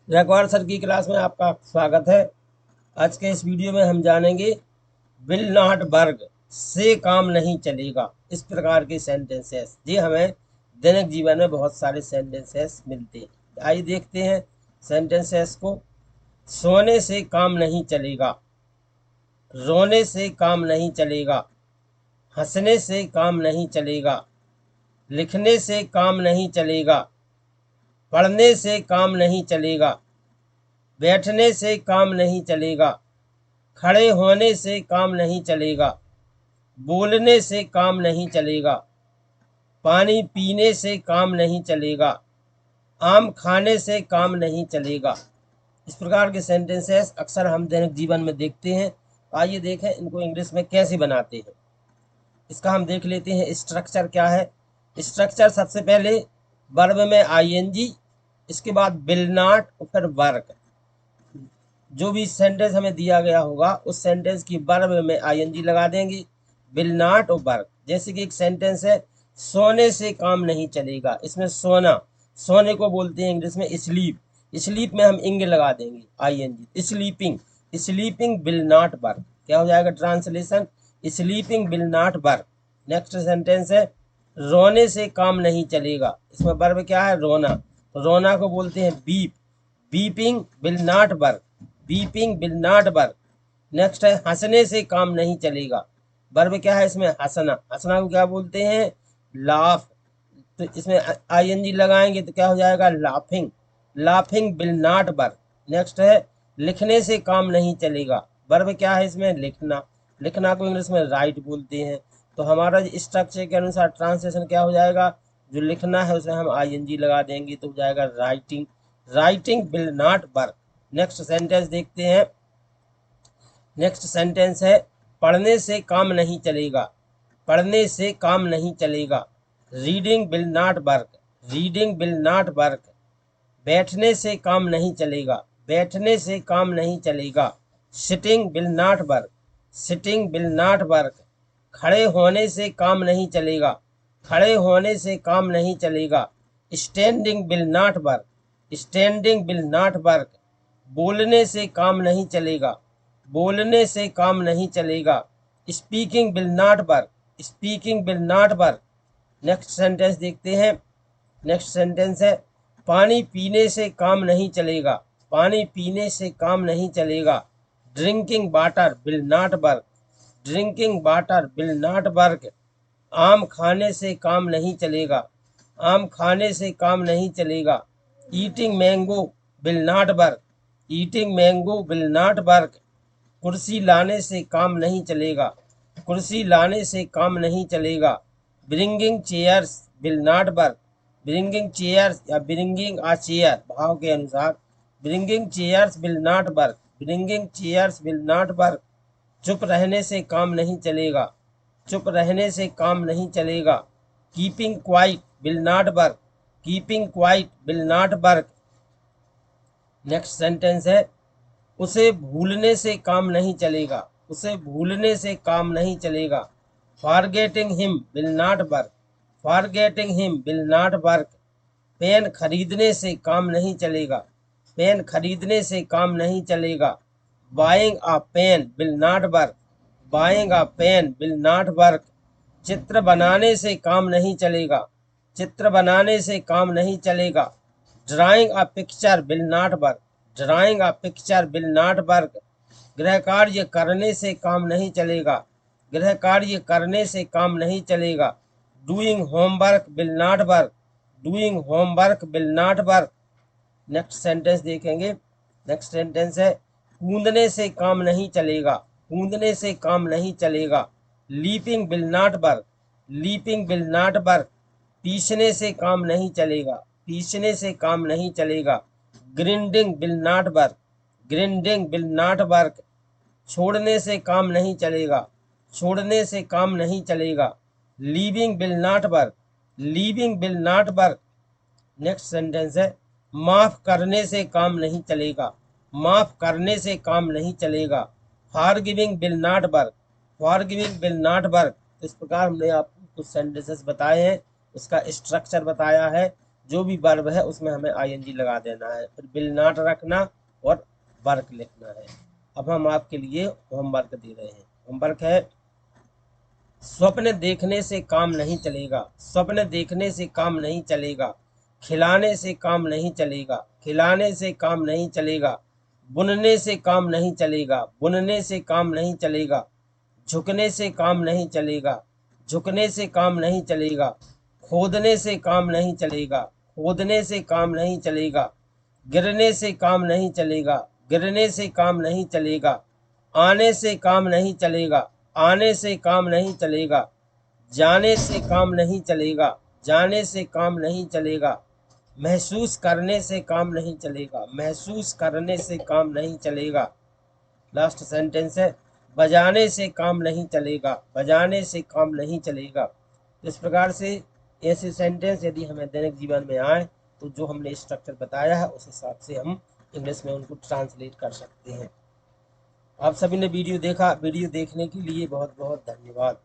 Raikwar sir की class में आपका स्वागत है। आज के इस वीडियो में हम जानेंगे विल नॉट वर्क से काम नहीं चलेगा, इस प्रकार के सेंटेंसेस। जी हमें दैनिक जीवन में बहुत सारे सेंटेंसेस मिलते हैं। आइए देखते हैं सेंटेंसेस को। सोने से काम नहीं चलेगा, रोने से काम नहीं चलेगा, हंसने से काम नहीं चलेगा, लिखने से काम नहीं चलेगा, पढ़ने से काम नहीं चलेगा, बैठने से काम नहीं चलेगा, खड़े होने से काम नहीं चलेगा, बोलने से काम नहीं चलेगा, पानी पीने से काम नहीं चलेगा, आम खाने से काम नहीं चलेगा। इस प्रकार के सेंटेंसेस अक्सर हम दैनिक जीवन में देखते हैं। आइए देखें इनको इंग्लिश में कैसे बनाते हैं। इसका हम देख लेते हैं स्ट्रक्चर क्या है। स्ट्रक्चर सबसे पहले वर्ब में आईएनजी, इसके बाद विल नॉट और फिर वर्क। जो भी सेंटेंस हमें दिया गया होगा उस सेंटेंस की वर्ब में आईएनजी लगा देंगे, विल नॉट और वर्क। जैसे कि एक सेंटेंस है, सोने से काम नहीं चलेगा। इसमें सोना, सोने को बोलते हैं इंग्लिश में स्लीप। स्लीप में हम इंग लगा देंगे ING. Sleeping, sleeping will not work. क्या हो जाएगा translation? Sleeping will not work. Next sentence है, रोने से काम नहीं चलेगा। इसमें वर्ब क्या है? रोना। तो रोना को बोलते हैं beep. Beeping will not work, beeping will not work. Next है, हंसने से काम नहीं चलेगा। वर्ब क्या है इसमें? हंसना। हंसना को क्या बोलते हैं? लाफ। तो इसमें आईएनजी लगाएंगे तो क्या हो जाएगा? Laughing. Laughing will not work. Next है, लिखने से काम नहीं चलेगा। वर्ब क्या है इसमें? लिखना। लिखना को इंग्लिश में राइट बोलते हैं। तो हमारा स्ट्रक्चर के अनुसार ट्रांसलेशन क्या हो जाएगा? जो लिखना है उसमें हम आईएनजी लगा देंगे तो हो जाएगा writing. Writing will not work. Next sentence देखते हैं। नेक्स्ट सेंटेंस है, पढ़ने से काम नहीं चलेगा। पढ़ने से काम नहीं चलेगा। Reading will not work, reading will not work. बैठने से काम नहीं चलेगा। बैठने से काम नहीं चलेगा। Sitting will not work, sitting will not work. खड़े होने से काम नहीं चलेगा। खड़े होने से काम नहीं चलेगा। Standing will not work, standing will not work. बोलने से काम नहीं चलेगा। बोलने से काम नहीं चलेगा। Speaking will not work, speaking will not work. Next sentence देखते हैं। नेक्स्ट सेंटेंस है, पानी पीने से काम नहीं चलेगा। पानी पीने से काम नहीं चलेगा। Drinking water will not work, drinking water will not work. आम खाने से काम नहीं चलेगा। आम खाने से काम नहीं चलेगा। Eating mango will not work, eating mango will not work. कुर्सी लाने से काम नहीं चलेगा। कुर्सी लाने से काम नहीं चलेगा। Bringing chairs will not work, bringing chairs या ब्रिंगिंग आ चेयर भाव के अनुसार। Bringing chairs will not work, bringing chairs will not work. चुप रहने से काम नहीं चलेगा। चुप रहने से काम नहीं चलेगा। Keeping quiet will not work, keeping quiet will not work. Next sentence है, उसे भूलने से काम नहीं चलेगा। उसे भूलने से काम नहीं चलेगा। Forgetting him will not work, forgetting him will not work. Pen खरीदने से काम नहीं चलेगा। पेन खरीदने से काम नहीं चलेगा। Buying a pen will not work, buying a pen will not work. चित्र बनाने से काम नहीं चलेगा। चित्र बनाने से काम नहीं चलेगा। Drawing a picture will not work, drawing a picture will not work. गृह कार्य करने से काम नहीं चलेगा। गृह कार्य करने से काम नहीं चलेगा। Doing homework will not work, doing homework will not work. Next sentence देखेंगे। नेक्स्ट सेंटेंस है, कूदने से काम नहीं चलेगा। कूदने से काम नहीं चलेगा। Leaping will not work, leaping will not work. पीसने से काम नहीं चलेगा। पीसने से काम नहीं चलेगा। Grinding will not work, grinding will not work. छोड़ने से काम नहीं चलेगा। छोड़ने से काम नहीं चलेगा। Leaving will not work, leaving will not work. Next sentence है, माफ करने से काम नहीं चलेगा। माफ करने से काम नहीं चलेगा। Forgiving will not work, forgiving will not work. इस प्रकार हमने आपको कुछ सेंटेंसेस बताए हैं, उसका स्ट्रक्चर बताया है। जो भी वर्ब है उसमें हमें आईएनजी लगा देना है, फिर विल नॉट रखना और वर्क लिखना है। अब हम आपके लिए होमवर्क दे रहे हैं। होमवर्क है, स्वप्न देखने से काम नहीं चलेगा, स्वप्न देखने से काम नहीं चलेगा, खिलाने से काम नहीं चलेगा, खिलाने से काम नहीं चलेगा, बुनने से काम नहीं चलेगा, बुनने से काम नहीं चलेगा, झुकने से काम नहीं चलेगा, झुकने से काम नहीं चलेगा, खोदने से काम नहीं चलेगा, खोदने से काम नहीं चलेगा, गिरने से काम नहीं चलेगा, गिरने से काम नहीं चलेगा, आने से काम नहीं चलेगा, आने से काम नहीं चलेगा, जाने से काम नहीं चलेगा, जाने से काम नहीं चलेगा, महसूस करने से काम नहीं चलेगा, महसूस करने से काम नहीं चलेगा। लास्ट सेंटेंस है, बजाने से काम नहीं चलेगा, बजाने से काम नहीं चलेगा। इस प्रकार से ऐसे सेंटेंस यदि हमें दैनिक जीवन में आए तो जो हमने स्ट्रक्चर बताया है उस हिसाब से हम इंग्लिश में उनको ट्रांसलेट कर सकते हैं। आप सभी ने वीडियो देखा, वीडियो देखने के लिए बहुत बहुत धन्यवाद।